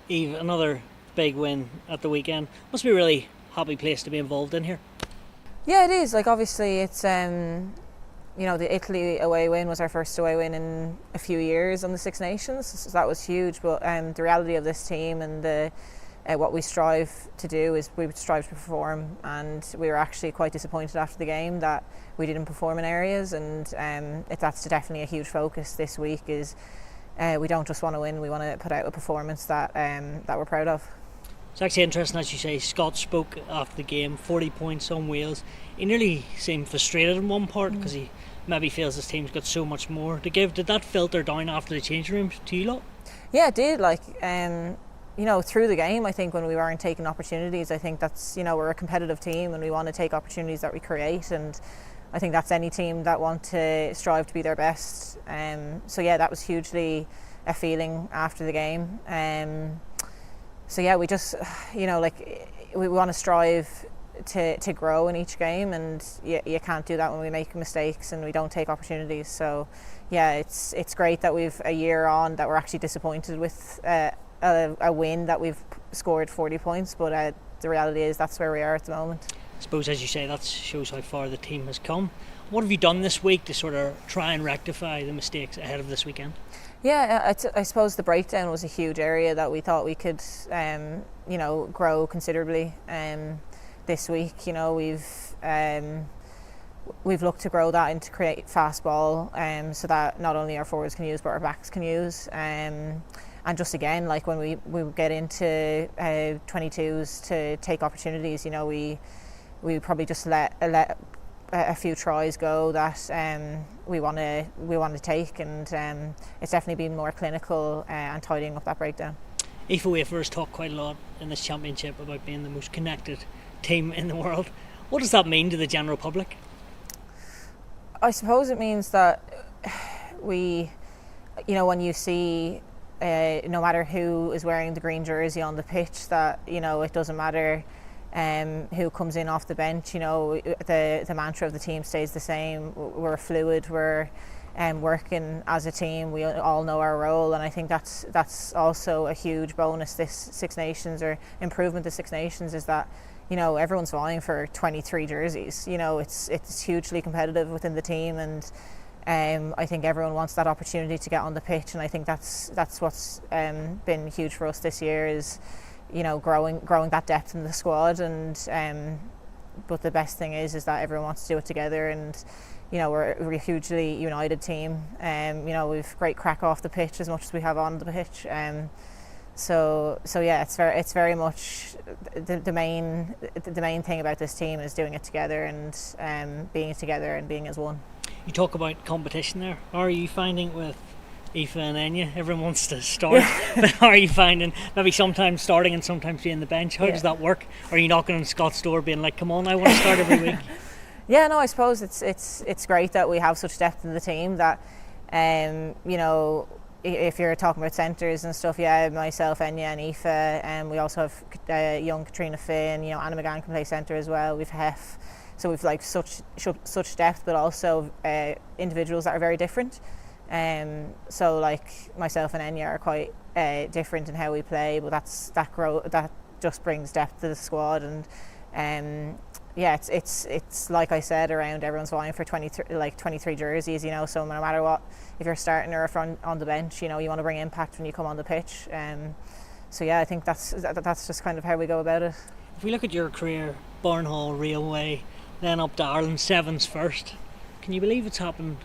Eve, another big win at the weekend. Must be a really happy place to be involved in here. Yeah, it is. Like obviously, it's the Italy away win was our first away win in a few years on the Six Nations, so that was huge. But the reality of this team and the what we strive to do is we strive to perform, and we were actually quite disappointed after the game that we didn't perform in areas, and that's definitely a huge focus this week. Is we don't just want to win; we want to put out a performance that we're proud of. It's actually interesting, as you say. Scott spoke after the game, 40 points on Wales. He nearly seemed frustrated in one part because he maybe feels his team's got so much more to give. Did that filter down after the changing room to you lot? Yeah, it did. Through the game, I think when we weren't taking opportunities, I think that's, we're a competitive team and we want to take opportunities that we create, and I think that's any team that want to strive to be their best. That was hugely a feeling after the game. We just, we want to strive to grow in each game, and you can't do that when we make mistakes and we don't take opportunities. So yeah, it's great that we've a year on that we're actually disappointed with a win that we've scored 40 points, but the reality is that's where we are at the moment. I suppose, as you say, that shows how far the team has come. What have you done this week to sort of try and rectify the mistakes ahead of this weekend? Yeah, I suppose the breakdown was a huge area that we thought we could, grow considerably. This week, we've looked to grow that and to create fast ball, so that not only our forwards can use but our backs can use. And just again, like when we get into 22s to take opportunities, we probably just let a few tries go that we want to take, and it's definitely been more clinical and tidying up that breakdown. Aoife Wafers talked quite a lot in this championship about being the most connected team in the world. What does that mean to the general public? I suppose it means that we, when you see no matter who is wearing the green jersey on the pitch, that it doesn't matter who comes in off the bench. The mantra of the team stays the same. We're fluid. We're working as a team. We all know our role, and I think that's also a huge bonus this Six Nations, or improvement to Six Nations, is that everyone's vying for 23 jerseys. It's hugely competitive within the team, and I think everyone wants that opportunity to get on the pitch, and I think that's what's been huge for us this year, is growing that depth in the squad. And but the best thing is that everyone wants to do it together, and we're a hugely united team. We've great crack off the pitch as much as we have on the pitch. So yeah, it's very much the main thing about this team is doing it together, and being together and being as one. You talk about competition there. How are you finding with Aoife and Enya? Everyone wants to start, but how are you finding maybe sometimes starting and sometimes being the bench? How does that work? Are you knocking on Scott's door being like, come on, I want to start every week? Yeah, no, I suppose it's great that we have such depth in the team that if you're talking about centres and stuff, myself, Enya and Aoife, and we also have young Katrina Finn, Anna McGann can play centre as well. We've Hef, so we've like such depth, but also individuals that are very different. So like myself and Enya are quite different in how we play, but that just brings depth to the squad. And it's like I said, around everyone's vying for 23 jerseys, so no matter what, if you're starting or if you're on the bench, you want to bring impact when you come on the pitch. I think that's just kind of how we go about it. If we look at your career, Barnhall, Railway, then up to Ireland Sevens first, can you believe it's happened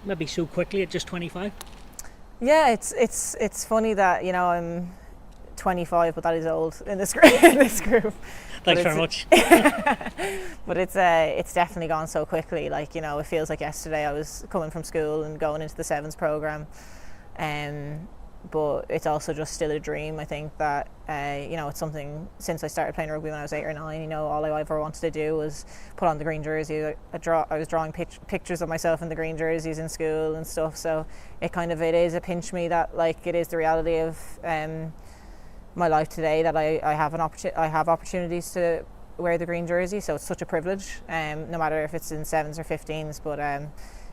maybe so quickly at just 25? Yeah, it's funny that I'm 25, but that is old in this group. Thanks very much. But it's definitely gone so quickly. It feels like yesterday I was coming from school and going into the Sevens programme. But it's also just still a dream. I think that it's something, since I started playing rugby when I was 8 or 9, all I ever wanted to do was put on the green jersey. I was drawing pictures of myself in the green jerseys in school and stuff, so it is a pinch me that it is the reality of my life today, that I have opportunities to wear the green jersey, so it's such a privilege, no matter if it's in 7s or 15s, but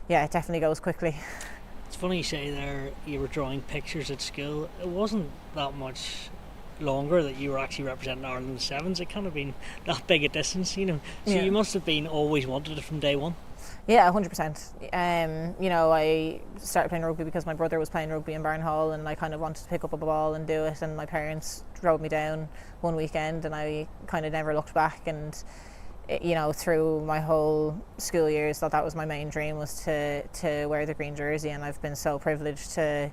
it definitely goes quickly. It's funny you say there you were drawing pictures at school. It wasn't that much longer that you were actually representing Ireland in the sevens? It can't have been that big a distance, So Yeah. you must have been always wanted it from day one. Yeah, 100%. I started playing rugby because my brother was playing rugby in Barnhall, and I kind of wanted to pick up a ball and do it. And my parents drove me down one weekend, and I kind of never looked back. And through my whole school years, that was my main dream, was to wear the green jersey. And I've been so privileged to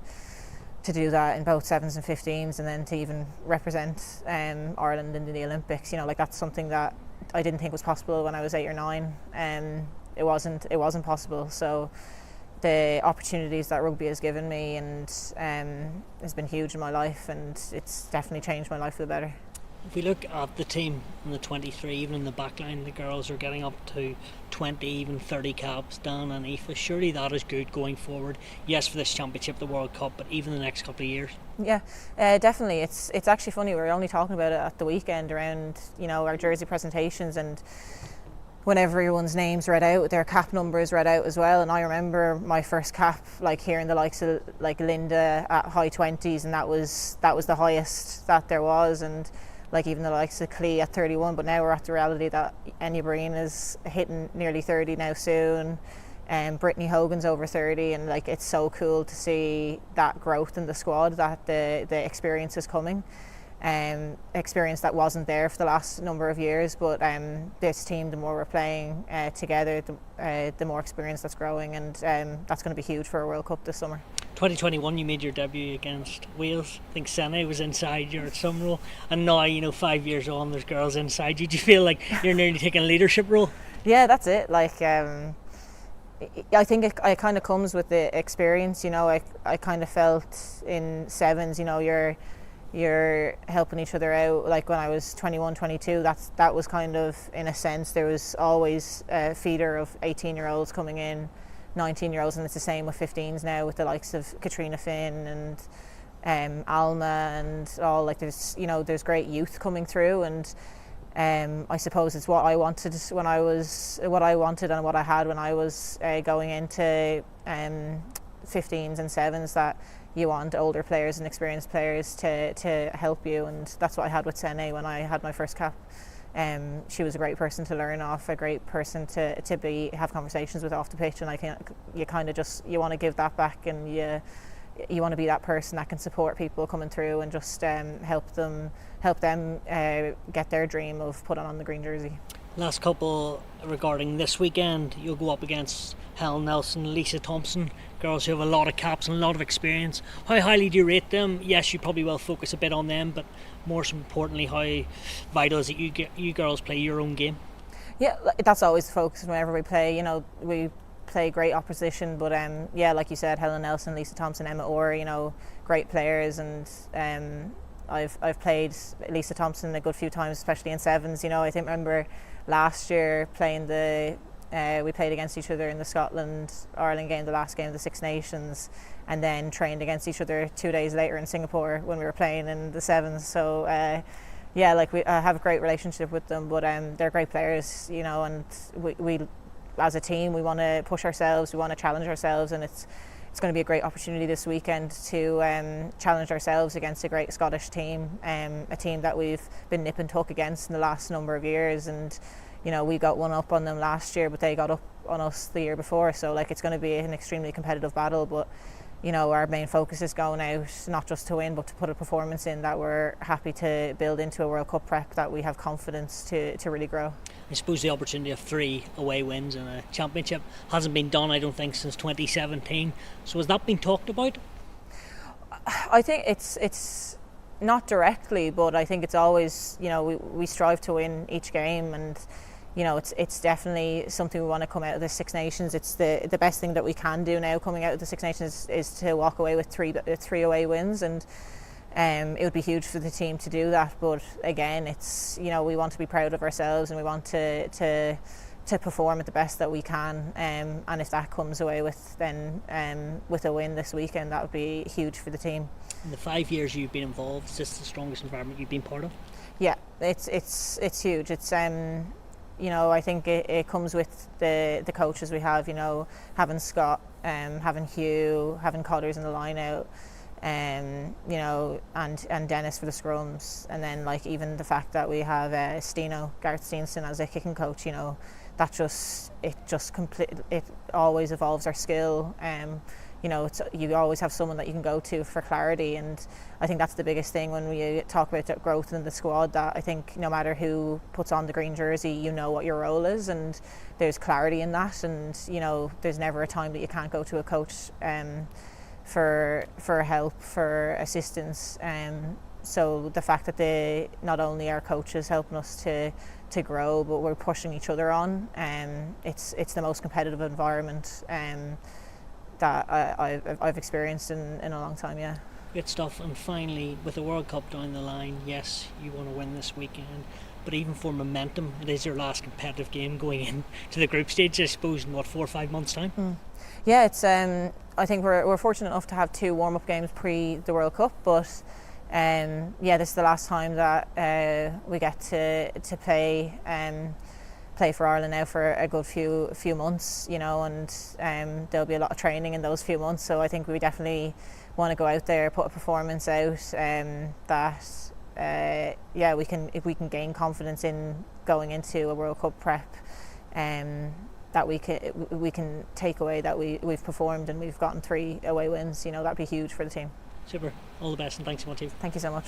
do that in both sevens and 15s, and then to even represent Ireland in the Olympics. That's something that I didn't think was possible when I was 8 or 9. It wasn't possible. So the opportunities that rugby has given me and has been huge in my life, and it's definitely changed my life for the better. If we look at the team in the 23, even in the back line, the girls are getting up to 20, even 30 caps. Dan and Eve, surely that is good going forward. Yes, for this championship, the World Cup, but even the next couple of years. Yeah, definitely. It's actually funny. We were only talking about it at the weekend around our jersey presentations, and when everyone's names read out, their cap numbers read out as well. And I remember my first cap, hearing the likes of Linda at high 20s, and that was the highest that there was, and even the likes of Clee at 31. But now we're at the reality that Enya Breen is hitting nearly 30 now soon, and Brittany Hogan's over 30, and it's so cool to see that growth in the squad, that the experience is coming. Experience that wasn't there for the last number of years, but this team, the more we're playing together, the more experience that's growing, and that's going to be huge for a World Cup this summer. 2021, you made your debut against Wales. I think Sene was inside you at some role, and now 5 years on, there's girls inside you. Do you feel like you're nearly taking a leadership role? Yeah, that's it. I think it kind of comes with the experience. I kind of felt in sevens, you're helping each other out. When I was 21, 22, that was kind of, in a sense, there was always a feeder of 18-year-olds coming in, 19-year-olds, and it's the same with 15s now, with the likes of Katrina Finn and Alma and all. There's great youth coming through, and I suppose it's what I wanted and what I had when I was going into 15s and 7s, that you want older players and experienced players to help you, and that's what I had with Sene when I had my first cap. She was a great person to learn off, a great person to have conversations with off the pitch, and you want to give that back, and you want to be that person that can support people coming through and just help them get their dream of putting on the green jersey. Last couple regarding this weekend, you'll go up against Helen Nelson, Lisa Thompson, girls who have a lot of caps and a lot of experience. How highly do you rate them? Yes, you probably will focus a bit on them, but more importantly, how vital is it you girls play your own game? Yeah, that's always the focus whenever we play. We play great opposition, but like you said, Helen Nelson, Lisa Thompson, Emma Orr, great players, and I've played Lisa Thompson a good few times, especially in sevens. I think remember last year playing we played against each other in the Scotland-Ireland game, the last game of the Six Nations, and then trained against each other 2 days later in Singapore when we were playing in the sevens. So we have a great relationship with them, but they're great players, and we as a team, we want to push ourselves, we want to challenge ourselves, and it's going to be a great opportunity this weekend to challenge ourselves against a great Scottish team, a team that we've been nip and tuck against in the last number of years, and we got one up on them last year, but they got up on us the year before, so it's going to be an extremely competitive battle, but our main focus is going out not just to win, but to put a performance in that we're happy to build into a World Cup prep that we have confidence to really grow. I suppose the opportunity of 3 away wins in a championship hasn't been done, I don't think, since 2017. So has that been talked about? I think it's not directly, but I think it's always, we strive to win each game, and it's definitely something we want to come out of the Six Nations. It's the best thing that we can do now coming out of the Six Nations is to walk away with three away wins, and it would be huge for the team to do that. But again, it's we want to be proud of ourselves, and we want to perform at the best that we can. And if that comes away with with a win this weekend, that would be huge for the team. In the 5 years you've been involved, is this the strongest environment you've been part of? Yeah, it's huge. It's I think it comes with the coaches we have, having Scott, having Hugh, having Codders in the line out, you know, and Dennis for the scrums, and then like even the fact that we have Gareth Steenson as a kicking coach, you know, it always evolves our skill. You know, you always have someone that you can go to for clarity, and I think that's the biggest thing when we talk about growth in the squad, that I think no matter who puts on the green jersey, you know what your role is, and there's clarity in that, and you know, there's never a time that you can't go to a coach for help, for assistance. So the fact that not only are coaches helping us to grow, but we're pushing each other on, it's the most competitive environment that I've experienced in a long time. Yeah. Good stuff. And finally, with the World Cup down the line, yes, you want to win this weekend, but even for momentum, it is your last competitive game going into the group stage, I suppose, in 4 or 5 months' time. Yeah, it's I think we're fortunate enough to have 2 warm-up games pre the World Cup, but yeah, this is the last time that we get to play for Ireland now for a good few months, you know, and there'll be a lot of training in those few months. So I think we definitely want to go out there, put a performance out that yeah, if we can gain confidence in going into a World Cup prep, that we can take away that we've performed and we've gotten 3 away wins. You know, that'd be huge for the team. Super. All the best, and thanks so much, Eve. Thank you so much.